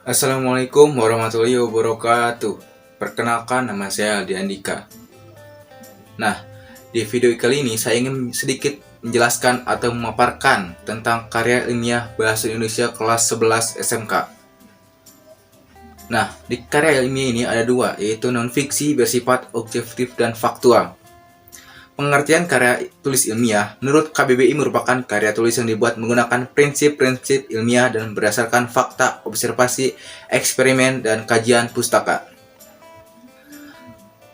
Assalamualaikum warahmatullahi wabarakatuh. Perkenalkan, nama saya Aldi Andika. Nah, di video kali ini saya ingin sedikit menjelaskan atau memaparkan tentang karya ilmiah Bahasa Indonesia kelas 11 SMK. Nah, di karya ilmiah ini ada dua, yaitu non-fiksi bersifat objektif dan faktual. Pengertian karya tulis ilmiah menurut KBBI merupakan karya tulis yang dibuat menggunakan prinsip-prinsip ilmiah dan berdasarkan fakta, observasi, eksperimen, dan kajian pustaka.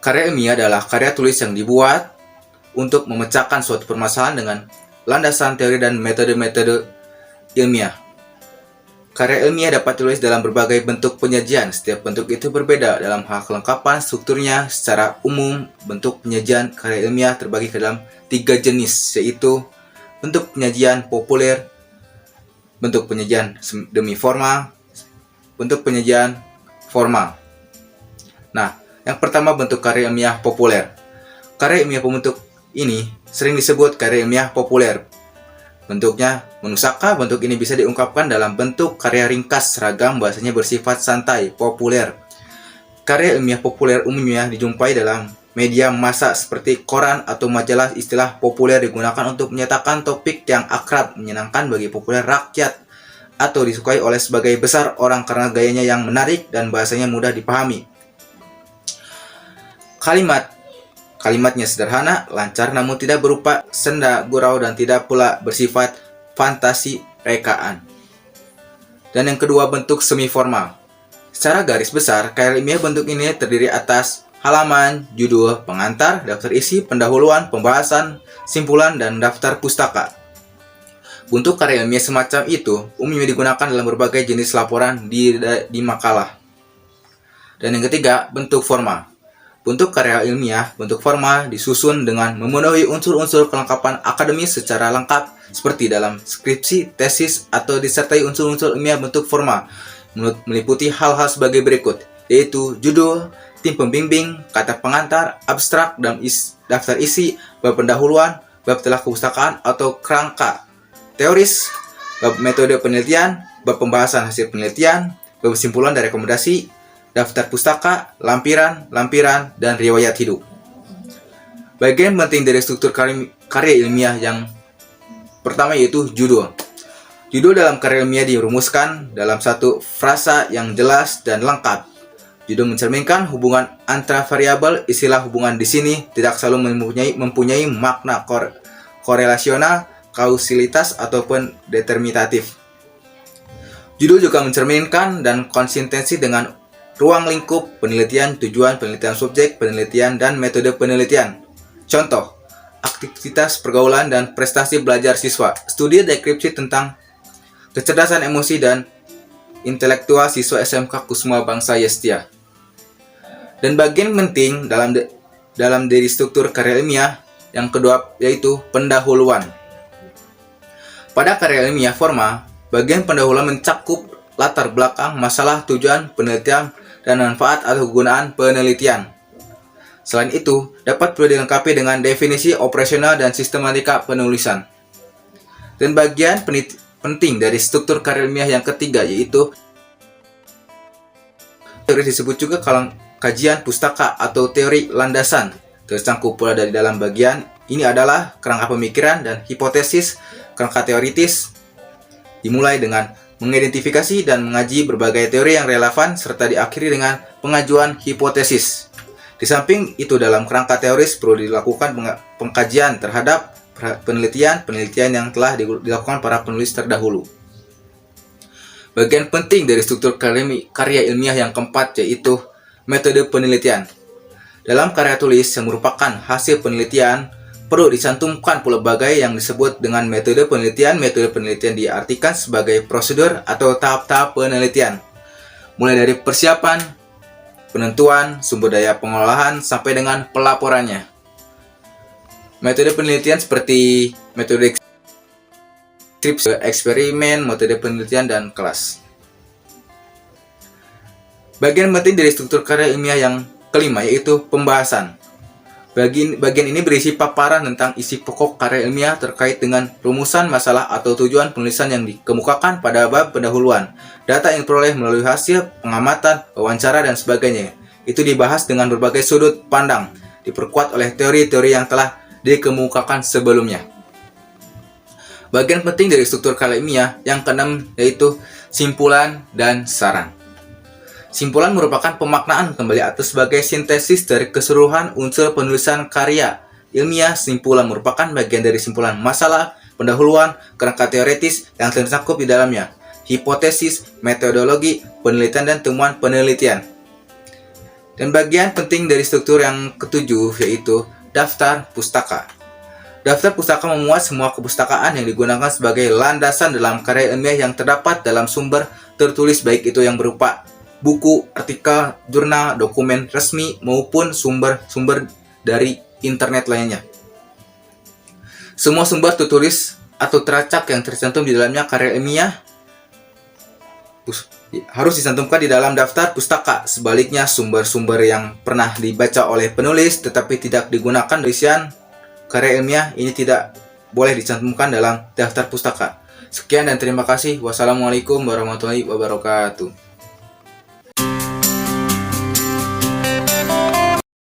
Karya ilmiah adalah karya tulis yang dibuat untuk memecahkan suatu permasalahan dengan landasan teori dan metode-metode ilmiah. Karya ilmiah dapat ditulis dalam berbagai bentuk penyajian. Setiap bentuk itu berbeda dalam hal kelengkapan strukturnya. Secara umum, bentuk penyajian karya ilmiah terbagi ke dalam 3 jenis, yaitu bentuk penyajian populer, bentuk penyajian demi formal, bentuk penyajian formal. Nah, yang pertama bentuk karya ilmiah populer. Karya ilmiah pembentuk ini sering disebut karya ilmiah populer. Bentuknya menusaka, bentuk ini bisa diungkapkan dalam bentuk karya ringkas, seragam, bahasanya bersifat santai, populer. Karya ilmiah populer umumnya dijumpai dalam media massa seperti koran atau majalah. Istilah populer digunakan untuk menyatakan topik yang akrab, menyenangkan bagi populer rakyat, atau disukai oleh sebagai besar orang karena gayanya yang menarik dan bahasanya mudah dipahami. Kalimatnya sederhana, lancar namun tidak berupa senda gurau dan tidak pula bersifat fantasi rekaan. Dan yang kedua, bentuk semi formal. Secara garis besar, karya ilmiah bentuk ini terdiri atas halaman, judul, pengantar, daftar isi, pendahuluan, pembahasan, simpulan, dan daftar pustaka. Bentuk karya ilmiah semacam itu umumnya digunakan dalam berbagai jenis laporan di makalah. Dan yang ketiga, bentuk formal. Bentuk karya ilmiah, bentuk formal disusun dengan memenuhi unsur-unsur kelengkapan akademis secara lengkap seperti dalam skripsi, tesis, atau disertai unsur-unsur ilmiah bentuk formal meliputi hal-hal sebagai berikut, yaitu judul, tim pembimbing, kata pengantar, abstrak, dan daftar isi, bab pendahuluan, bab telah kepustakaan atau kerangka teoris, bab metode penelitian, bab pembahasan hasil penelitian, bab kesimpulan dan rekomendasi, daftar pustaka, lampiran, dan riwayat hidup. Bagian penting dari struktur karya ilmiah yang pertama yaitu judul. Judul dalam karya ilmiah dirumuskan dalam satu frasa yang jelas dan lengkap. Judul mencerminkan hubungan antara variabel. Istilah hubungan di sini tidak selalu mempunyai makna korelasional, kausalitas, ataupun determinatif. Judul juga mencerminkan dan konsistensi dengan ruang lingkup penelitian, tujuan penelitian, subjek penelitian, dan metode penelitian. Contoh, aktivitas pergaulan dan prestasi belajar siswa. Studi deskripsi tentang kecerdasan emosi dan intelektual siswa SMK Kusuma Bangsa Yestia. Dan bagian penting dalam dari struktur karya ilmiah yang kedua yaitu pendahuluan. Pada karya ilmiah formal, bagian pendahuluan mencakup latar belakang, masalah, tujuan penelitian, dan manfaat atau kegunaan penelitian. Selain itu, dapat perlu dilengkapi dengan definisi operasional dan sistematika penulisan. Dan bagian penting dari struktur karya ilmiah yang ketiga yaitu teori, disebut juga kajian pustaka atau teori landasan. Tercangkup pula dari dalam bagian ini adalah kerangka pemikiran dan hipotesis, kerangka teoritis, dimulai dengan mengidentifikasi dan mengaji berbagai teori yang relevan serta diakhiri dengan pengajuan hipotesis. Di samping itu, dalam kerangka teoris perlu dilakukan pengkajian terhadap penelitian yang telah dilakukan para penulis terdahulu. Bagian penting dari struktur karya ilmiah yang keempat yaitu metode penelitian. Dalam karya tulis yang merupakan hasil penelitian, perlu dicantumkan pula berbagai yang disebut dengan metode penelitian. Metode penelitian diartikan sebagai prosedur atau tahap-tahap penelitian, mulai dari persiapan, penentuan, sumber daya pengolahan, sampai dengan pelaporannya. Metode penelitian seperti metode skripsi, eksperimen, metode penelitian, dan kelas. Bagian penting dari struktur karya ilmiah yang kelima yaitu pembahasan. Bagian ini berisi paparan tentang isi pokok karya ilmiah terkait dengan rumusan masalah atau tujuan penulisan yang dikemukakan pada bab pendahuluan, data yang diperoleh melalui hasil pengamatan, wawancara, dan sebagainya. Itu dibahas dengan berbagai sudut pandang, diperkuat oleh teori-teori yang telah dikemukakan sebelumnya. Bagian penting dari struktur karya ilmiah yang keenam yaitu simpulan dan saran. Simpulan merupakan pemaknaan kembali atau sebagai sintesis dari keseluruhan unsur penulisan karya ilmiah. Simpulan merupakan bagian dari simpulan masalah, pendahuluan, kerangka teoretis yang tercakup di dalamnya, hipotesis, metodologi, penelitian, dan temuan penelitian. Dan bagian penting dari struktur yang ketujuh yaitu daftar pustaka. Daftar pustaka memuat semua kepustakaan yang digunakan sebagai landasan dalam karya ilmiah yang terdapat dalam sumber tertulis, baik itu yang berupa buku, artikel, jurnal, dokumen resmi, maupun sumber-sumber dari internet lainnya. Semua sumber tertulis atau teracak yang tercantum di dalamnya karya ilmiah harus dicantumkan di dalam daftar pustaka. Sebaliknya, sumber-sumber yang pernah dibaca oleh penulis tetapi tidak digunakan isian karya ilmiah ini tidak boleh dicantumkan dalam daftar pustaka. Sekian dan terima kasih. Wassalamualaikum warahmatullahi wabarakatuh.